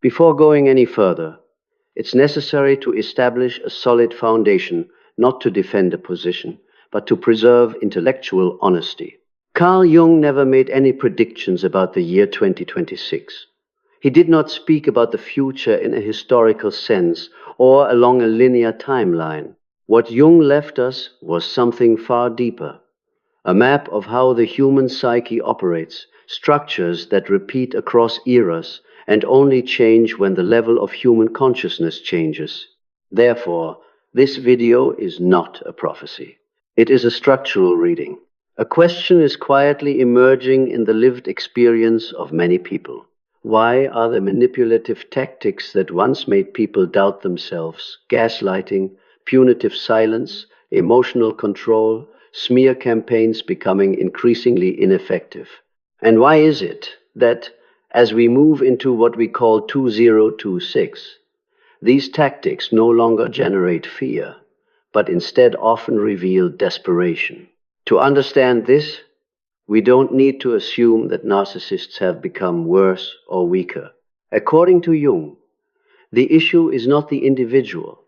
Before going any further, it's necessary to establish a solid foundation, not to defend a position, but to preserve intellectual honesty. Carl Jung never made any predictions about the year 2026. He did not speak about the future in a historical sense or along a linear timeline. What Jung left us was something far deeper, a map of how the human psyche operates, structures that repeat across eras and only change when the level of human consciousness changes. Therefore, this video is not a prophecy. It is a structural reading. A question is quietly emerging in the lived experience of many people. Why are the manipulative tactics that once made people doubt themselves, gaslighting, punitive silence, emotional control, smear campaigns becoming increasingly ineffective? And why is it that, as we move into what we call 2026, these tactics no longer generate fear, but instead often reveal desperation? To understand this, we don't need to assume that narcissists have become worse or weaker. According to Jung, the issue is not the individual,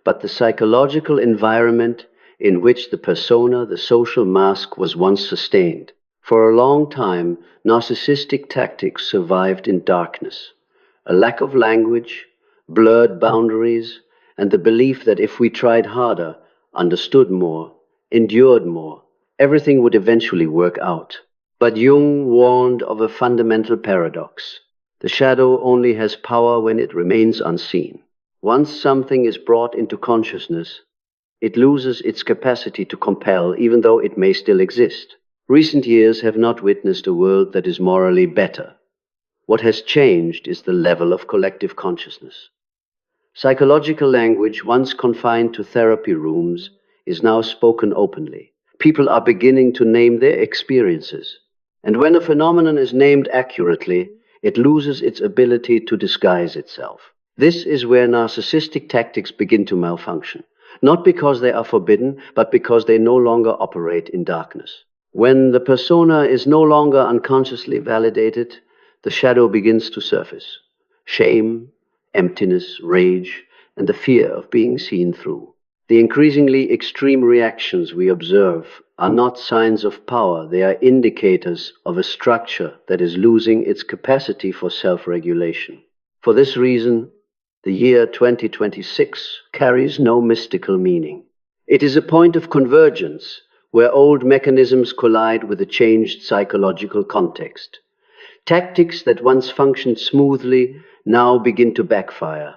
but the psychological environment in which the persona, the social mask, was once sustained. For a long time, narcissistic tactics survived in darkness. A lack of language, blurred boundaries, and the belief that if we tried harder, understood more, endured more, everything would eventually work out. But Jung warned of a fundamental paradox. The shadow only has power when it remains unseen. Once something is brought into consciousness, it loses its capacity to compel, even though it may still exist. Recent years have not witnessed a world that is morally better. What has changed is the level of collective consciousness. Psychological language, once confined to therapy rooms, is now spoken openly. People are beginning to name their experiences. And when a phenomenon is named accurately, it loses its ability to disguise itself. This is where narcissistic tactics begin to malfunction. Not because they are forbidden, but because they no longer operate in darkness. When the persona is no longer unconsciously validated, the shadow begins to surface. Shame, emptiness, rage, and the fear of being seen through. The increasingly extreme reactions we observe are not signs of power, they are indicators of a structure that is losing its capacity for self-regulation. For this reason, the year 2026 carries no mystical meaning. It is a point of convergence, where old mechanisms collide with a changed psychological context. Tactics that once functioned smoothly now begin to backfire,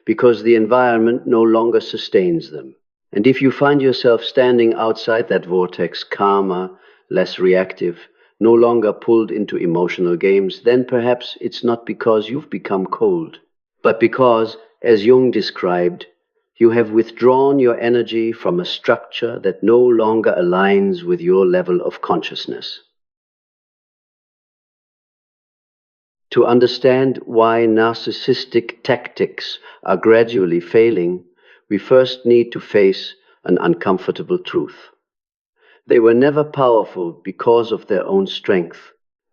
because the environment no longer sustains them. And if you find yourself standing outside that vortex, calmer, less reactive, no longer pulled into emotional games, then perhaps it's not because you've become cold, but because, as Jung described, you have withdrawn your energy from a structure that no longer aligns with your level of consciousness. To understand why narcissistic tactics are gradually failing, we first need to face an uncomfortable truth. They were never powerful because of their own strength,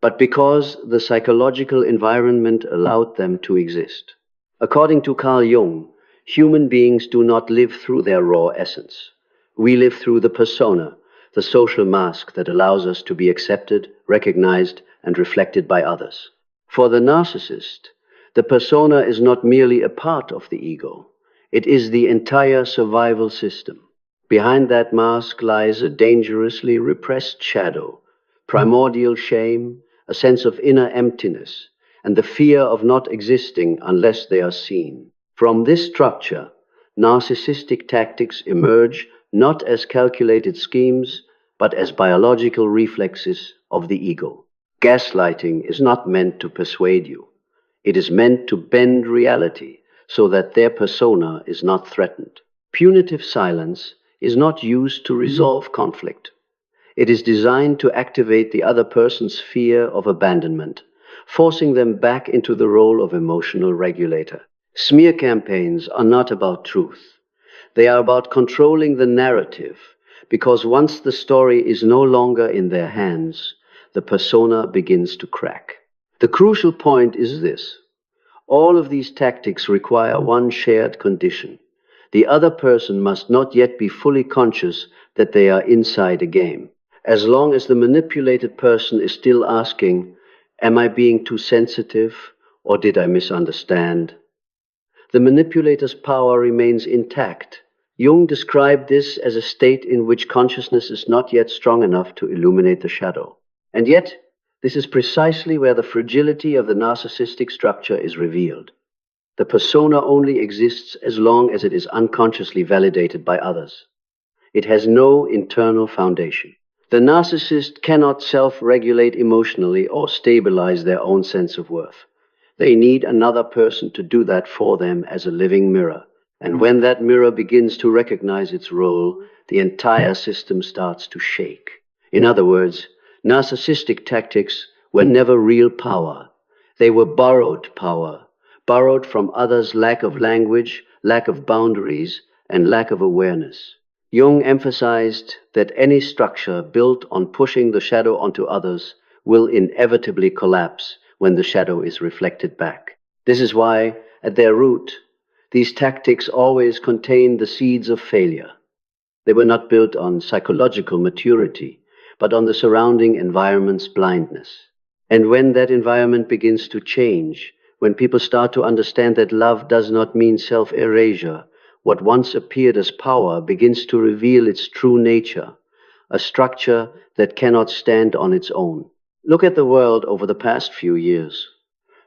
but because the psychological environment allowed them to exist. According to Carl Jung, human beings do not live through their raw essence. We live through the persona, the social mask that allows us to be accepted, recognized, and reflected by others. For the narcissist, the persona is not merely a part of the ego. It is the entire survival system. Behind that mask lies a dangerously repressed shadow, primordial shame, a sense of inner emptiness, and the fear of not existing unless they are seen. From this structure, narcissistic tactics emerge not as calculated schemes, but as biological reflexes of the ego. Gaslighting is not meant to persuade you. It is meant to bend reality so that their persona is not threatened. Punitive silence is not used to resolve conflict. It is designed to activate the other person's fear of abandonment, forcing them back into the role of emotional regulator. Smear campaigns are not about truth. They are about controlling the narrative, because once the story is no longer in their hands, the persona begins to crack. The crucial point is this. All of these tactics require one shared condition. The other person must not yet be fully conscious that they are inside a game. As long as the manipulated person is still asking, "Am I being too sensitive, or did I misunderstand?" the manipulator's power remains intact. Jung described this as a state in which consciousness is not yet strong enough to illuminate the shadow. And yet, this is precisely where the fragility of the narcissistic structure is revealed. The persona only exists as long as it is unconsciously validated by others. It has no internal foundation. The narcissist cannot self-regulate emotionally or stabilize their own sense of worth. They need another person to do that for them as a living mirror. And when that mirror begins to recognize its role, the entire system starts to shake. In other words, narcissistic tactics were never real power. They were borrowed power, borrowed from others' lack of language, lack of boundaries, and lack of awareness. Jung emphasized that any structure built on pushing the shadow onto others will inevitably collapse when the shadow is reflected back. This is why, at their root, these tactics always contain the seeds of failure. They were not built on psychological maturity, but on the surrounding environment's blindness. And when that environment begins to change, when people start to understand that love does not mean self-erasure, what once appeared as power begins to reveal its true nature, a structure that cannot stand on its own. Look at the world over the past few years.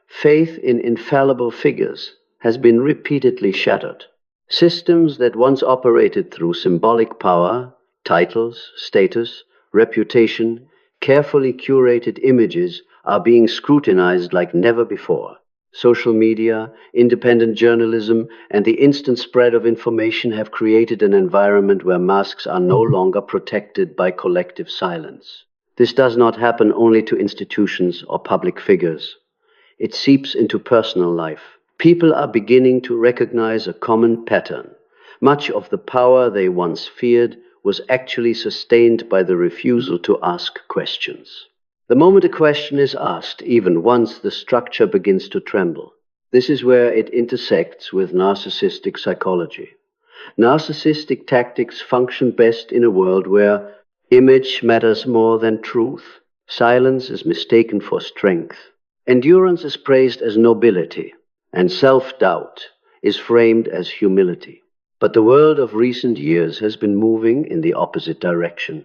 Faith in infallible figures has been repeatedly shattered. Systems that once operated through symbolic power, titles, status, reputation, carefully curated images are being scrutinized like never before. Social media, independent journalism, and the instant spread of information have created an environment where masks are no longer protected by collective silence. This does not happen only to institutions or public figures. It seeps into personal life. People are beginning to recognize a common pattern. Much of the power they once feared was actually sustained by the refusal to ask questions. The moment a question is asked, even once, the structure begins to tremble. This is where it intersects with narcissistic psychology. Narcissistic tactics function best in a world where image matters more than truth. Silence is mistaken for strength. Endurance is praised as nobility, and self-doubt is framed as humility. But the world of recent years has been moving in the opposite direction.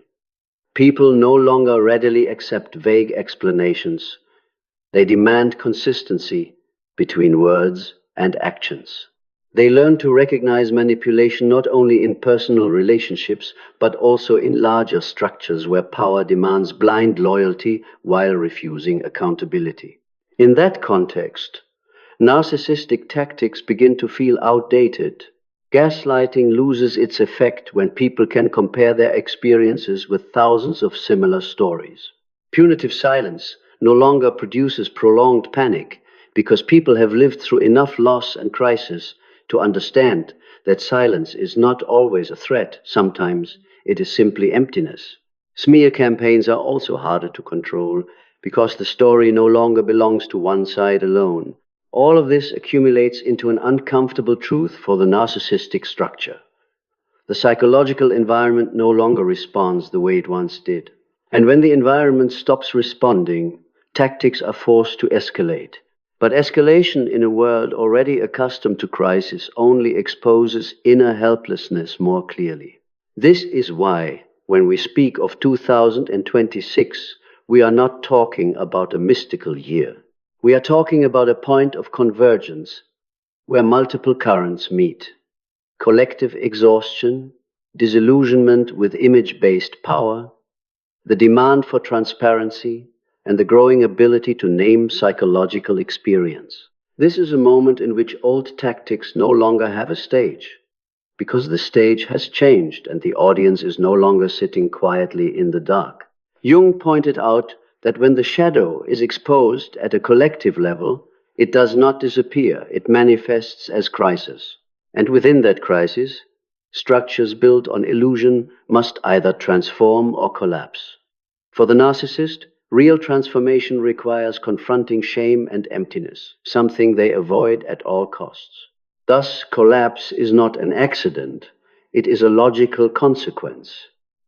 People no longer readily accept vague explanations. They demand consistency between words and actions. They learn to recognize manipulation not only in personal relationships, but also in larger structures where power demands blind loyalty while refusing accountability. In that context, narcissistic tactics begin to feel outdated. Gaslighting loses its effect when people can compare their experiences with thousands of similar stories. Punitive silence no longer produces prolonged panic because people have lived through enough loss and crisis to understand that silence is not always a threat. Sometimes it is simply emptiness. Smear campaigns are also harder to control because the story no longer belongs to one side alone. All of this accumulates into an uncomfortable truth for the narcissistic structure. The psychological environment no longer responds the way it once did. And when the environment stops responding, tactics are forced to escalate. But escalation in a world already accustomed to crisis only exposes inner helplessness more clearly. This is why, when we speak of 2026, we are not talking about a mystical year. We are talking about a point of convergence where multiple currents meet. Collective exhaustion, disillusionment with image-based power, the demand for transparency, and the growing ability to name psychological experience. This is a moment in which old tactics no longer have a stage, because the stage has changed and the audience is no longer sitting quietly in the dark. Jung pointed out that when the shadow is exposed at a collective level, it does not disappear, it manifests as crisis. And within that crisis, structures built on illusion must either transform or collapse. For the narcissist, Real transformation requires confronting shame and emptiness, something they avoid at all costs. Thus, collapse is not an accident, it is a logical consequence.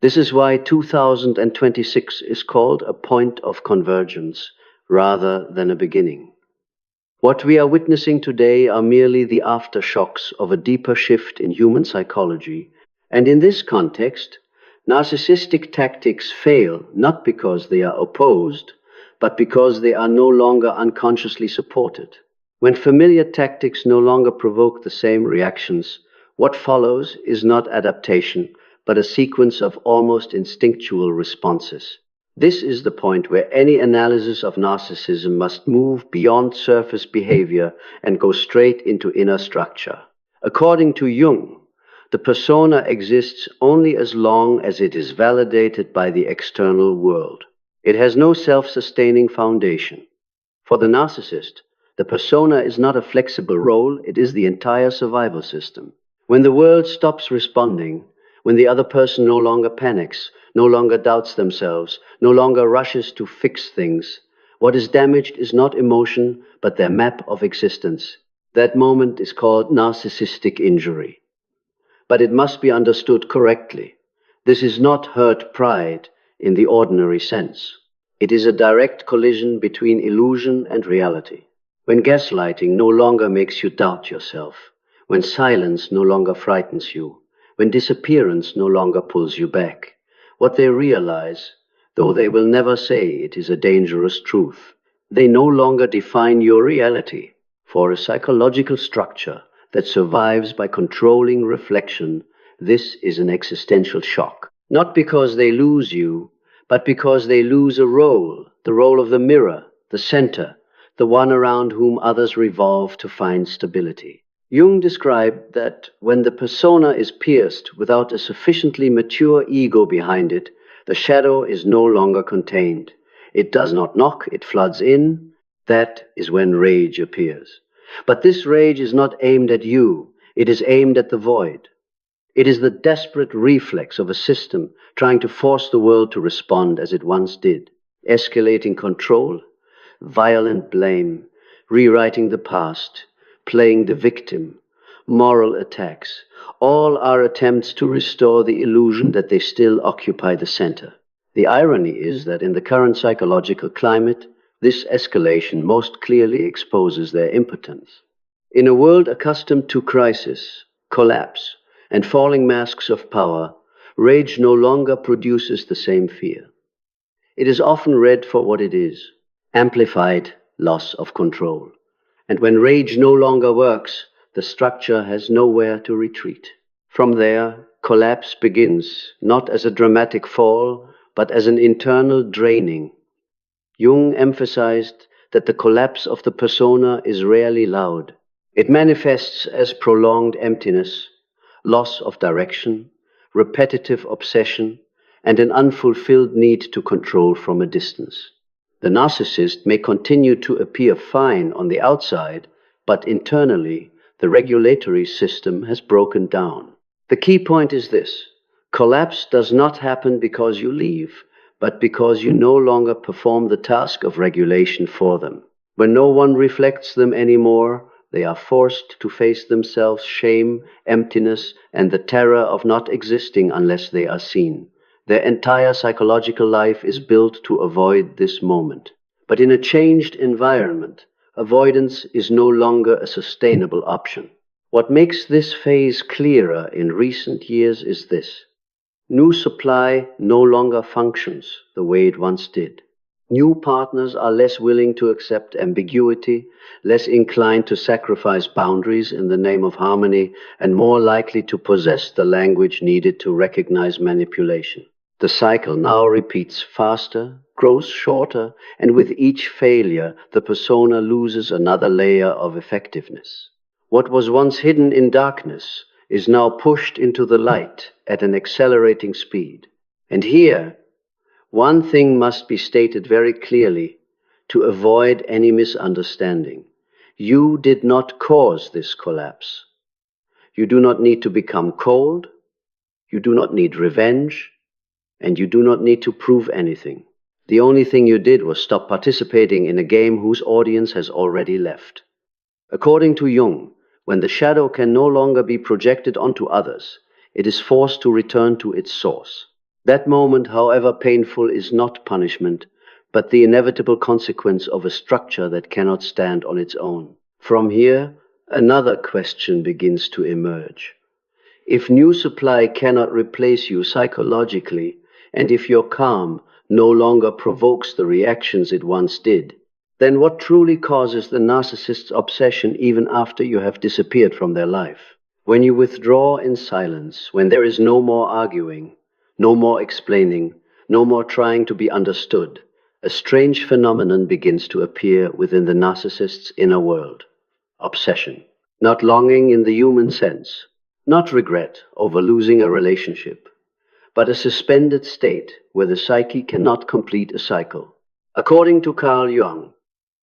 This is why 2026 is called a point of convergence rather than a beginning. What we are witnessing today are merely the aftershocks of a deeper shift in human psychology, and in this context, narcissistic tactics fail not because they are opposed, but because they are no longer unconsciously supported. When familiar tactics no longer provoke the same reactions, what follows is not adaptation, but a sequence of almost instinctual responses. This is the point where any analysis of narcissism must move beyond surface behavior and go straight into inner structure. According to Jung, the persona exists only as long as it is validated by the external world. It has no self-sustaining foundation. For the narcissist, the persona is not a flexible role, it is the entire survival system. When the world stops responding, when the other person no longer panics, no longer doubts themselves, no longer rushes to fix things, what is damaged is not emotion, but their map of existence. That moment is called narcissistic injury. But it must be understood correctly. This is not hurt pride in the ordinary sense. It is a direct collision between illusion and reality. When gaslighting no longer makes you doubt yourself, when silence no longer frightens you, when disappearance no longer pulls you back, what they realize, though they will never say it is a dangerous truth, they no longer define your reality. For a psychological structure that survives by controlling reflection, this is an existential shock. Not because they lose you, but because they lose a role, the role of the mirror, the center, the one around whom others revolve to find stability. Jung described that when the persona is pierced without a sufficiently mature ego behind it, the shadow is no longer contained. It does not knock, it floods in. That is when rage appears. But this rage is not aimed at you, it is aimed at the void. It is the desperate reflex of a system trying to force the world to respond as it once did. Escalating control, violent blame, rewriting the past, playing the victim, moral attacks, all are attempts to restore the illusion that they still occupy the center. The irony is that in the current psychological climate, this escalation most clearly exposes their impotence. In a world accustomed to crisis, collapse, and falling masks of power, rage no longer produces the same fear. It is often read for what it is, amplified loss of control. And when rage no longer works, the structure has nowhere to retreat. From there, collapse begins, not as a dramatic fall, but as an internal draining. Jung emphasized that the collapse of the persona is rarely loud. It manifests as prolonged emptiness, loss of direction, repetitive obsession, and an unfulfilled need to control from a distance. The narcissist may continue to appear fine on the outside, but internally, the regulatory system has broken down. The key point is this: collapse does not happen because you leave, but because you no longer perform the task of regulation for them. When no one reflects them anymore, they are forced to face themselves, shame, emptiness, and the terror of not existing unless they are seen. Their entire psychological life is built to avoid this moment. But in a changed environment, avoidance is no longer a sustainable option. What makes this phase clearer in recent years is this: new supply no longer functions the way it once did. New partners are less willing to accept ambiguity, less inclined to sacrifice boundaries in the name of harmony, and more likely to possess the language needed to recognize manipulation. The cycle now repeats faster, grows shorter, and with each failure, the persona loses another layer of effectiveness. What was once hidden in darkness is now pushed into the light at an accelerating speed. And here, one thing must be stated very clearly to avoid any misunderstanding. You did not cause this collapse. You do not need to become cold. You do not need revenge. And you do not need to prove anything. The only thing you did was stop participating in a game whose audience has already left. According to Jung, when the shadow can no longer be projected onto others, it is forced to return to its source. That moment, however painful, is not punishment, but the inevitable consequence of a structure that cannot stand on its own. From here, another question begins to emerge. If new supply cannot replace you psychologically, and if your calm no longer provokes the reactions it once did, then what truly causes the narcissist's obsession even after you have disappeared from their life? When you withdraw in silence, when there is no more arguing, no more explaining, no more trying to be understood, a strange phenomenon begins to appear within the narcissist's inner world. Obsession. Not longing in the human sense, not regret over losing a relationship, but a suspended state where the psyche cannot complete a cycle. According to Carl Jung,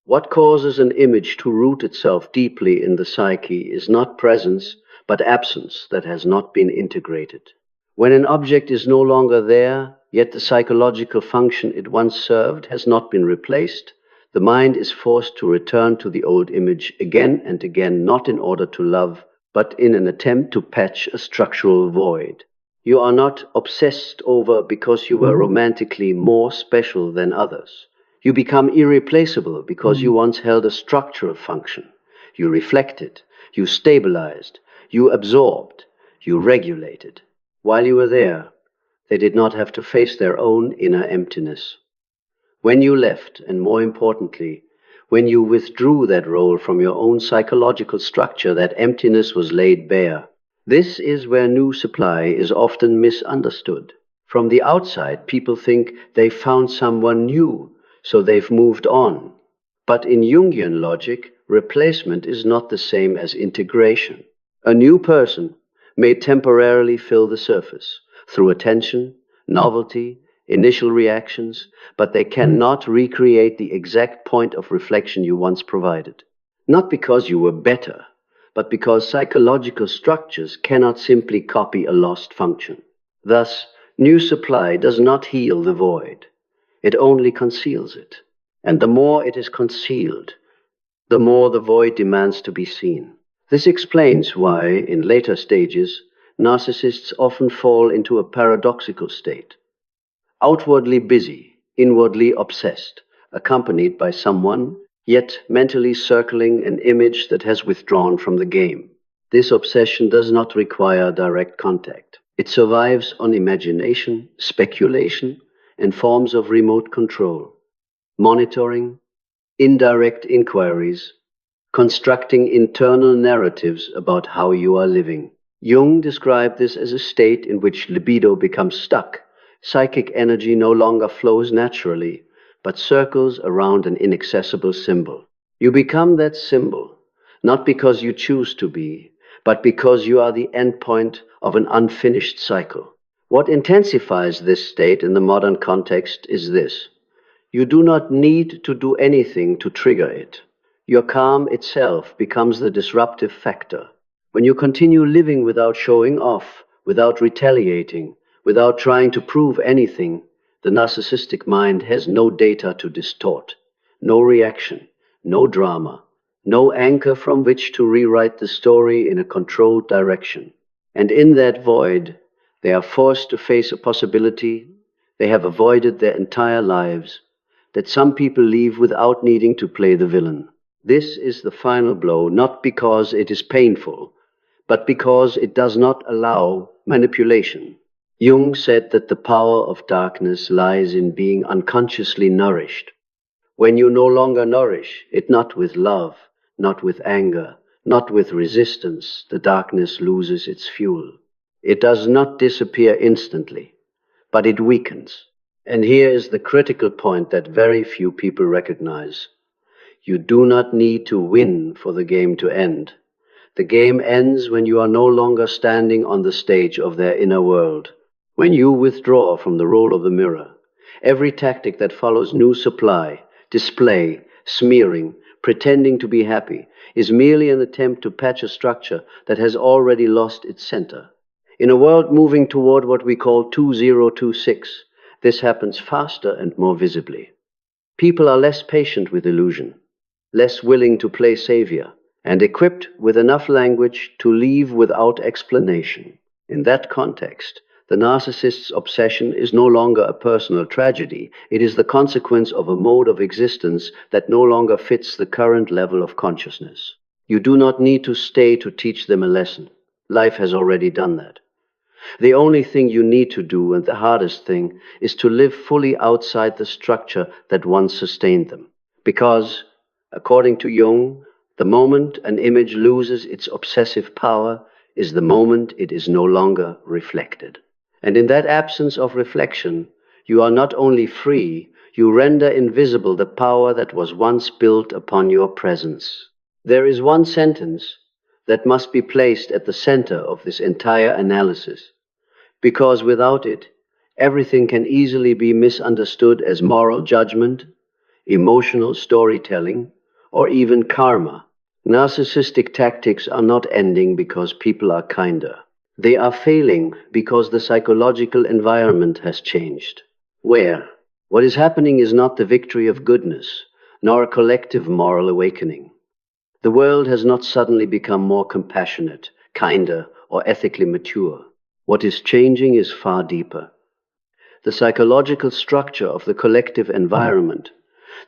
what causes an image to root itself deeply in the psyche is not presence, but absence that has not been integrated. When an object is no longer there, yet the psychological function it once served has not been replaced, the mind is forced to return to the old image again and again, not in order to love, but in an attempt to patch a structural void. You are not obsessed over because you were romantically more special than others. You become irreplaceable because you once held a structural function. You reflected, you stabilized, you absorbed, you regulated. While you were there, they did not have to face their own inner emptiness. When you left, and more importantly, when you withdrew that role from your own psychological structure, that emptiness was laid bare. This is where new supply is often misunderstood. From the outside, people think they found someone new, so they've moved on. But in Jungian logic, replacement is not the same as integration. A new person may temporarily fill the surface through attention, novelty, initial reactions, but they cannot recreate the exact point of reflection you once provided. Not because you were better, but because psychological structures cannot simply copy a lost function. Thus, new supply does not heal the void. It only conceals it. And the more it is concealed, the more the void demands to be seen. This explains why, in later stages, narcissists often fall into a paradoxical state. Outwardly busy, inwardly obsessed, accompanied by someone, yet mentally circling an image that has withdrawn from the game. This obsession does not require direct contact. It survives on imagination, speculation, and forms of remote control, monitoring, indirect inquiries, constructing internal narratives about how you are living. Jung described this as a state in which libido becomes stuck. Psychic energy no longer flows naturally, but circles around an inaccessible symbol. You become that symbol, not because you choose to be, but because you are the endpoint of an unfinished cycle. What intensifies this state in the modern context is this: you do not need to do anything to trigger it. Your calm itself becomes the disruptive factor. When you continue living without showing off, without retaliating, without trying to prove anything, the narcissistic mind has no data to distort, no reaction, no drama, no anchor from which to rewrite the story in a controlled direction. And in that void, they are forced to face a possibility they have avoided their entire lives, that some people leave without needing to play the villain. This is the final blow, not because it is painful, but because it does not allow manipulation. Jung said that the power of darkness lies in being unconsciously nourished. When you no longer nourish it, not with love, not with anger, not with resistance, the darkness loses its fuel. It does not disappear instantly, but it weakens. And here is the critical point that very few people recognize. You do not need to win for the game to end. The game ends when you are no longer standing on the stage of their inner world. When you withdraw from the role of the mirror, every tactic that follows new supply, display, smearing, pretending to be happy, is merely an attempt to patch a structure that has already lost its center. In a world moving toward what we call 2026, This happens faster and more visibly. People are less patient with illusion, less willing to play savior, and equipped with enough language to leave without explanation. In that context, the narcissist's obsession is no longer a personal tragedy. It is the consequence of a mode of existence that no longer fits the current level of consciousness. You do not need to stay to teach them a lesson. Life has already done that. The only thing you need to do, and the hardest thing, is to live fully outside the structure that once sustained them. Because, according to Jung, the moment an image loses its obsessive power is the moment it is no longer reflected. And in that absence of reflection, you are not only free, you render invisible the power that was once built upon your presence. There is one sentence that must be placed at the center of this entire analysis, because without it, everything can easily be misunderstood as moral judgment, emotional storytelling, or even karma. Narcissistic tactics are not ending because people are kinder. They are failing because the psychological environment has changed. Where? What is happening is not the victory of goodness, nor a collective moral awakening. The world has not suddenly become more compassionate, kinder, or ethically mature. What is changing is far deeper. The psychological structure of the collective environment,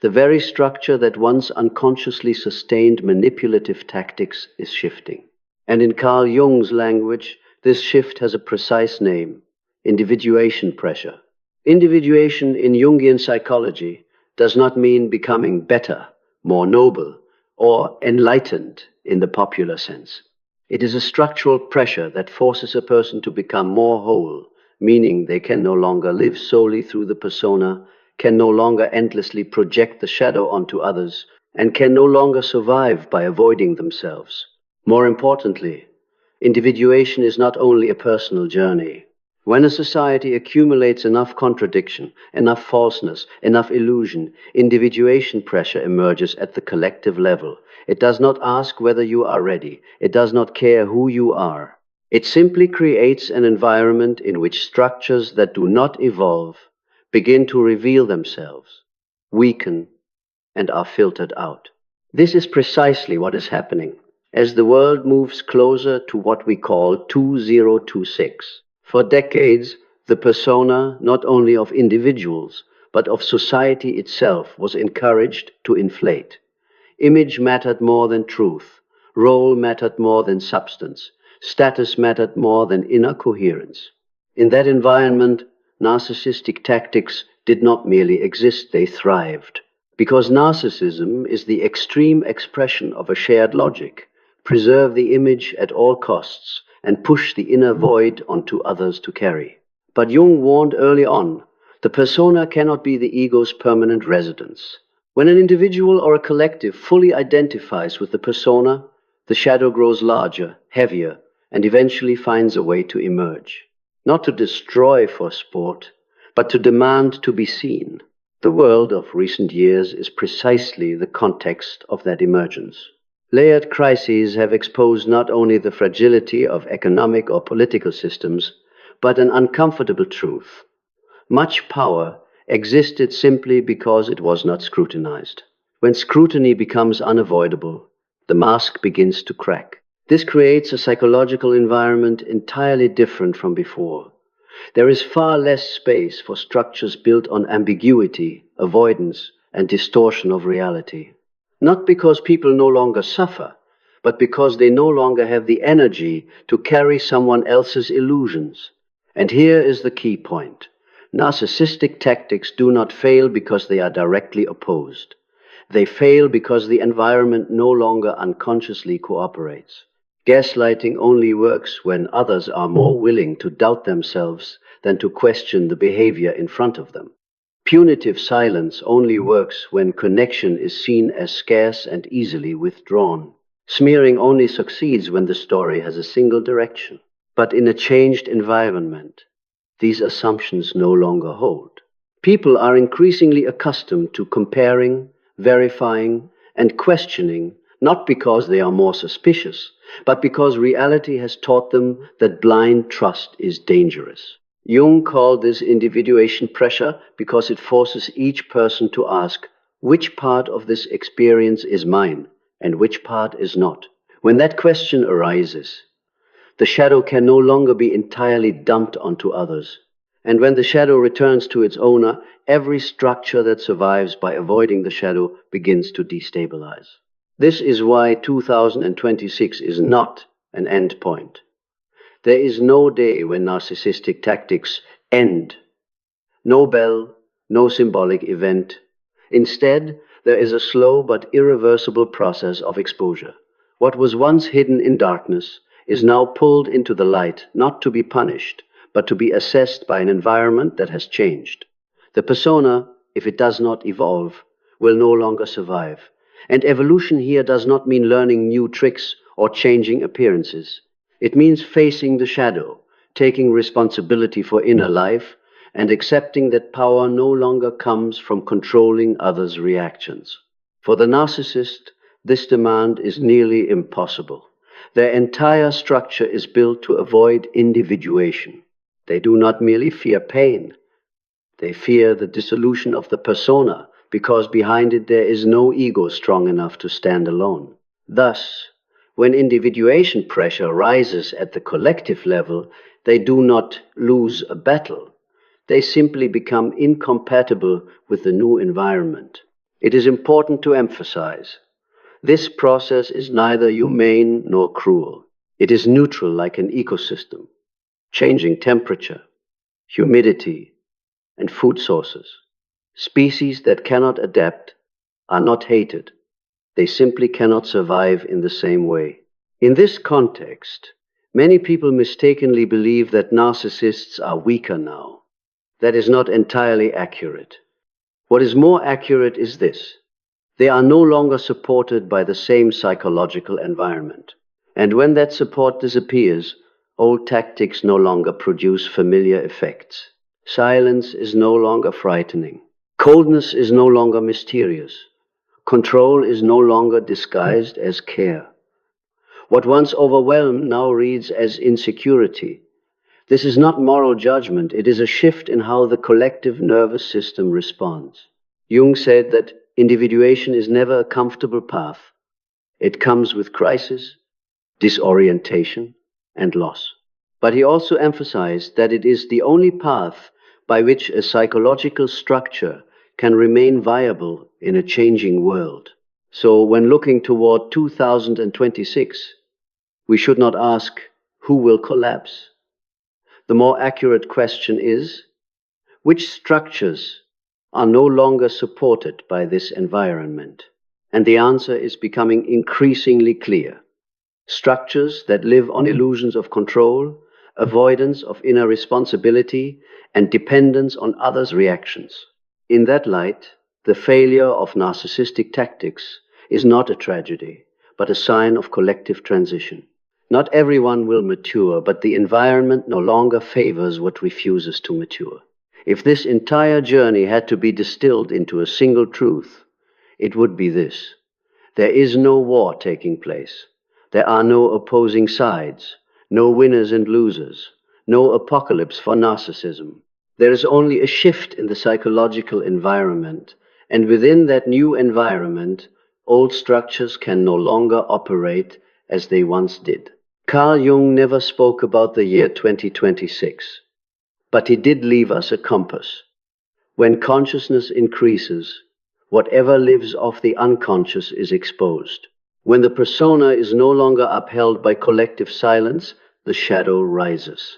the very structure that once unconsciously sustained manipulative tactics, is shifting. And in Carl Jung's language, this shift has a precise name: individuation pressure. Individuation in Jungian psychology does not mean becoming better, more noble, or enlightened in the popular sense. It is a structural pressure that forces a person to become more whole, meaning they can no longer live solely through the persona, can no longer endlessly project the shadow onto others, and can no longer survive by avoiding themselves. More importantly, individuation is not only a personal journey. When a society accumulates enough contradiction, enough falseness, enough illusion, individuation pressure emerges at the collective level. It does not ask whether you are ready. It does not care who you are. It simply creates an environment in which structures that do not evolve begin to reveal themselves, weaken, and are filtered out. This is precisely what is happening as the world moves closer to what we call 2026. For decades, the persona not only of individuals, but of society itself was encouraged to inflate. Image mattered more than truth, role mattered more than substance, status mattered more than inner coherence. In that environment, narcissistic tactics did not merely exist, they thrived. Because narcissism is the extreme expression of a shared logic: preserve the image at all costs and push the inner void onto others to carry. But Jung warned early on, the persona cannot be the ego's permanent residence. When an individual or a collective fully identifies with the persona, the shadow grows larger, heavier, and eventually finds a way to emerge. Not to destroy for sport, but to demand to be seen. The world of recent years is precisely the context of that emergence. Layered crises have exposed not only the fragility of economic or political systems, but an uncomfortable truth. Much power existed simply because it was not scrutinized. When scrutiny becomes unavoidable, the mask begins to crack. This creates a psychological environment entirely different from before. There is far less space for structures built on ambiguity, avoidance, and distortion of reality. Not because people no longer suffer, but because they no longer have the energy to carry someone else's illusions. And here is the key point. Narcissistic tactics do not fail because they are directly opposed. They fail because the environment no longer unconsciously cooperates. Gaslighting only works when others are more willing to doubt themselves than to question the behavior in front of them. Punitive silence only works when connection is seen as scarce and easily withdrawn. Smearing only succeeds when the story has a single direction. But in a changed environment, these assumptions no longer hold. People are increasingly accustomed to comparing, verifying, and questioning, not because they are more suspicious, but because reality has taught them that blind trust is dangerous. Jung called this individuation pressure because it forces each person to ask, which part of this experience is mine and which part is not? When that question arises, the shadow can no longer be entirely dumped onto others. And when the shadow returns to its owner, every structure that survives by avoiding the shadow begins to destabilize. This is why 2026 is not an end point. There is no day when narcissistic tactics end. No bell, no symbolic event. Instead, there is a slow but irreversible process of exposure. What was once hidden in darkness is now pulled into the light, not to be punished, but to be assessed by an environment that has changed. The persona, if it does not evolve, will no longer survive. And evolution here does not mean learning new tricks or changing appearances. It means facing the shadow, taking responsibility for inner life, and accepting that power no longer comes from controlling others' reactions. For the narcissist, this demand is nearly impossible. Their entire structure is built to avoid individuation. They do not merely fear pain. They fear the dissolution of the persona, because behind it there is no ego strong enough to stand alone. Thus, when individuation pressure rises at the collective level, they do not lose a battle. They simply become incompatible with the new environment. It is important to emphasize, this process is neither humane nor cruel. It is neutral like an ecosystem, changing temperature, humidity, and food sources. Species that cannot adapt are not hated. They simply cannot survive in the same way. In this context, many people mistakenly believe that narcissists are weaker now. That is not entirely accurate. What is more accurate is this: they are no longer supported by the same psychological environment. And when that support disappears, old tactics no longer produce familiar effects. Silence is no longer frightening. Coldness is no longer mysterious. Control is no longer disguised as care. What once overwhelmed now reads as insecurity. This is not moral judgment, it is a shift in how the collective nervous system responds. Jung said that individuation is never a comfortable path. It comes with crisis, disorientation, and loss. But he also emphasized that it is the only path by which a psychological structure can remain viable in a changing world. So when looking toward 2026, we should not ask, who will collapse? The more accurate question is, which structures are no longer supported by this environment? And the answer is becoming increasingly clear. Structures that live on illusions of control, avoidance of inner responsibility, and dependence on others' reactions. In that light, the failure of narcissistic tactics is not a tragedy, but a sign of collective transition. Not everyone will mature, but the environment no longer favors what refuses to mature. If this entire journey had to be distilled into a single truth, it would be this: there is no war taking place. There are no opposing sides, no winners and losers, no apocalypse for narcissism. There is only a shift in the psychological environment, and within that new environment, old structures can no longer operate as they once did. Carl Jung never spoke about the year 2026, but he did leave us a compass. When consciousness increases, whatever lives off the unconscious is exposed. When the persona is no longer upheld by collective silence, the shadow rises.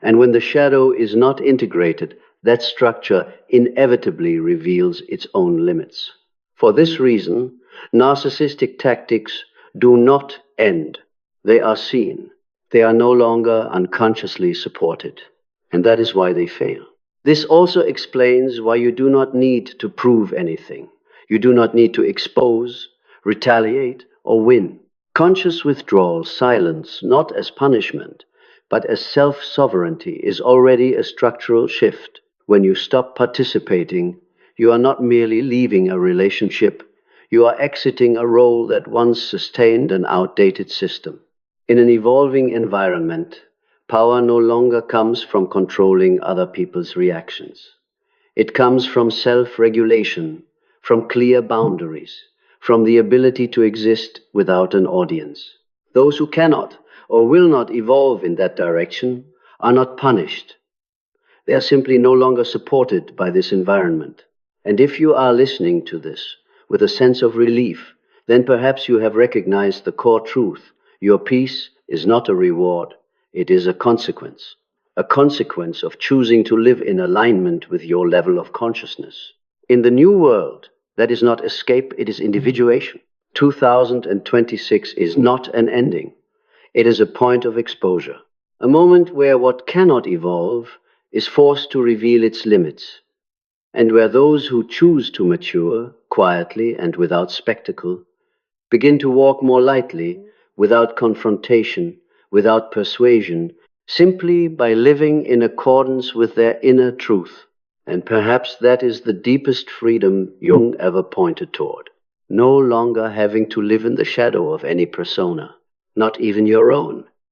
And when the shadow is not integrated, that structure inevitably reveals its own limits. For this reason, narcissistic tactics do not end. They are seen. They are no longer unconsciously supported. And that is why they fail. This also explains why you do not need to prove anything. You do not need to expose, retaliate, or win. Conscious withdrawal, silence, not as punishment, but as self-sovereignty, is already a structural shift. When you stop participating, you are not merely leaving a relationship, you are exiting a role that once sustained an outdated system. In an evolving environment, Power no longer comes from controlling other people's reactions. It comes from self-regulation, from clear boundaries, from the ability to exist without an audience. Those who cannot or will not evolve in that direction are not punished. They are simply no longer supported by this environment. And if you are listening to this with a sense of relief, then perhaps you have recognized the core truth. Your peace is not a reward, it is a consequence of choosing to live in alignment with your level of consciousness. In the new world, that is not escape, it is individuation. 2026 is not an ending. It is a point of exposure, a moment where what cannot evolve is forced to reveal its limits, and where those who choose to mature quietly and without spectacle begin to walk more lightly, without confrontation, without persuasion, simply by living in accordance with their inner truth. And perhaps that is the deepest freedom Jung ever pointed toward. No longer having to live in the shadow of any persona, not even your own.